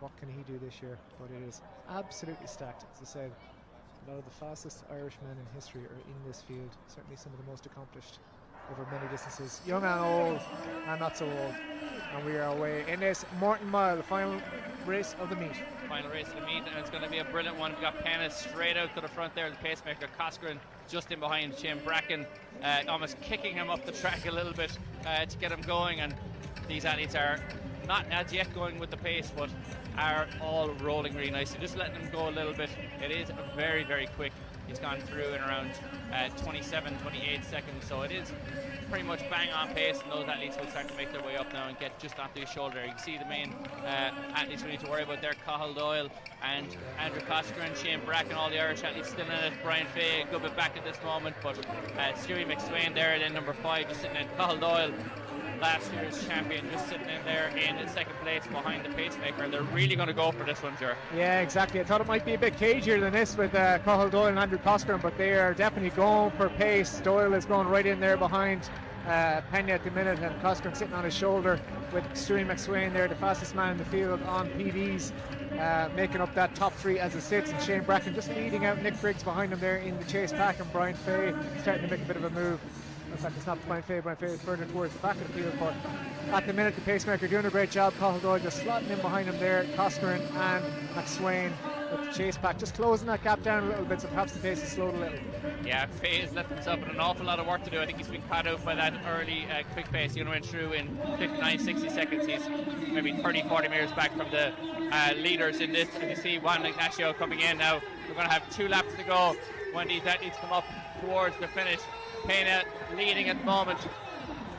What can he do this year? But it is absolutely stacked. As I said, a lot of the fastest Irishmen in history are in this field. Certainly some of the most accomplished over many distances. Young and old, and not so old. And we are away in this Morton Mile, the final race of the meet. Final race of the meet, and it's going to be a brilliant one. We've got Penna straight out to the front there, the pacemaker. Coscoran just in behind Shane Bracken, almost kicking him up the track a little bit to get him going. And these athletes are not as yet going with the pace, but are all rolling really nicely. Just letting them go a little bit. It is very, very quick. He's gone through in around 27, 28 seconds, so it is pretty much bang on pace, and those athletes will start to make their way up now and get just onto his shoulder. You can see the main athletes we need to worry about there: Cathal, Doyle and Andrew Coscoran, Shane Bracken, all the Irish athletes still in it. Brian Fay a good bit back at this moment, but Stewie McSwain there, then number 5 just sitting in. Cathal Doyle, last year's champion, just sitting in there in second place behind the pacemaker. They're really going to go for this one, Ger. Yeah, exactly. I thought it might be a bit cagier than this with Cathal Doyle and Andrew Coscoran, but they are definitely going for pace. Doyle is going right in there behind Pena at the minute, and Coscoran sitting on his shoulder with Stewie McSwain there, the fastest man in the field on PBs, making up that top 3 as it sits, and Shane Bracken just leading out Nick Briggs behind him there in the chase pack, and Brian Fay starting to make a bit of a move. In fact, it's not Brian Fay is further towards the back of the field, but at the minute the pacemaker doing a great job. Cathal Doyle just slotting in behind him there, Coscoran and McSwain with the chase pack, just closing that gap down a little bit, so perhaps the pace is slowed a little. Yeah, Fay has left himself with an awful lot of work to do. I think he's been caught out by that early quick pace. He only went through in 59, 60 seconds. He's maybe 30, 40 metres back from the leaders in this. And you see Juan Ignacio coming in now. We're going to have 2 laps to go when these athletes come up towards the finish. Pena leading at the moment,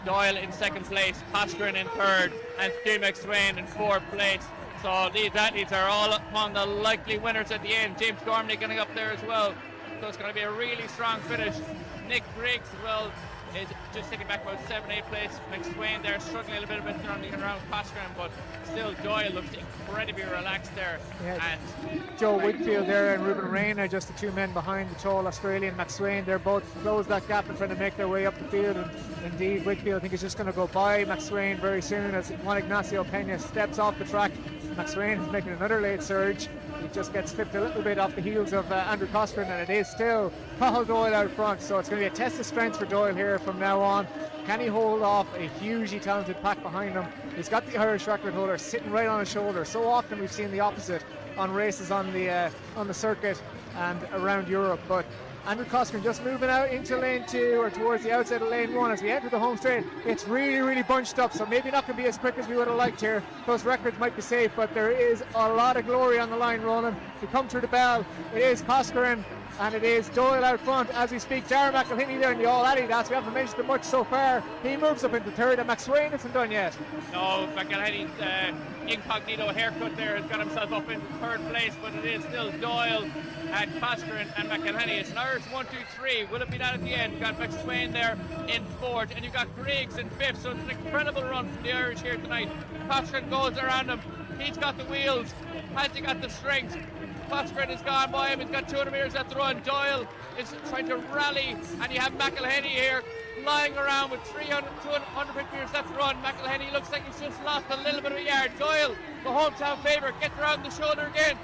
Doyle in second place, Coscoran in third, and Stewie McSwain in fourth place. So these athletes are all among the likely winners at the end. James Gormley getting up there as well. So it's going to be a really strong finish. Nick Briggs as well is just sitting back about 7-8 place. McSwain there struggling a little bit around Coscoran, but still Doyle looks incredibly relaxed there. Yeah, and Joe Whitfield there and Ruben Rain are just the 2 men behind the tall Australian McSwain. They're both closed that gap and trying to make their way up the field, and indeed Whitfield I think is just going to go by McSwain very soon as Juan Ignacio Pena steps off the track. McSwain is making another late surge. He just gets clipped a little bit off the heels of Andrew Coscoran, and it is still Cathal Doyle out front, so it's going to be a test of strength for Doyle here from now on. Can he hold off a hugely talented pack behind him? He's got the Irish record holder sitting right on his shoulder. So often we've seen the opposite on races on the circuit and around Europe, but Andrew Coscoran just moving out into lane 2 or towards the outside of lane 1 as we enter the home straight. It's really, really bunched up, so maybe not going to be as quick as we would have liked here. Those records might be safe, but there is a lot of glory on the line, Ronan. We come through the bell. It is Coscoran and it is Doyle out front as we speak. Darragh Mcelhinney there in the All Adidas. We haven't mentioned it much so far. He moves up into third, and McSwain isn't done yet. No, McElhinney's incognito haircut there has got himself up into third place, but it is still Doyle and Coscoran and McElhinney. It's an Irish 1, 2, 3. Will it be that at the end? You've got McSwain there in fourth, and you've got Griggs in fifth, so it's an incredible run from the Irish here tonight. Coscoran goes around him. He's got the wheels. Has he got the strength? Coscoran has gone by him. He's got 200 metres at the run. Doyle is trying to rally, and you have McElhinney here lying around with 250 metres left to run. McElhinney looks like he's just lost a little bit of a yard. Doyle, the hometown favourite, gets around the shoulder again.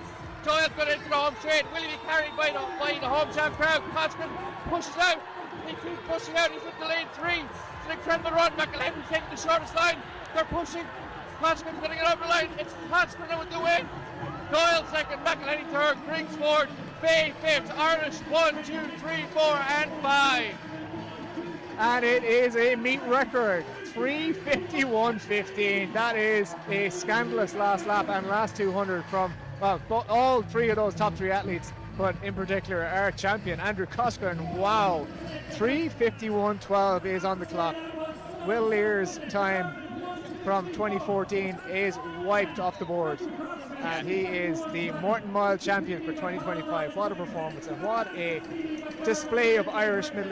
Doyle's got into the home straight. Will he be carried by the hometown crowd? Coscoran pushes out. He keeps pushing out. He's into lane 3. It's an incredible run. McElhinney's taking the shortest line. They're pushing. Coscoran's going to get over the line. It's Coscoran with the win. Doyle second, McElhinney third, Griggs fourth, Fay fifth, Irish 1, 2, 3, 4 and 5. And it is a meet record, 3:51.15. That is a scandalous last lap and last 200 from all 3 of those top 3 athletes, but in particular our champion Andrew Coscoran. Wow, 3:51.12 is on the clock. Will Lear's time from 2014 is wiped off the board, and he is the Morton Mile champion for 2025. What a performance, and what a display of Irish middle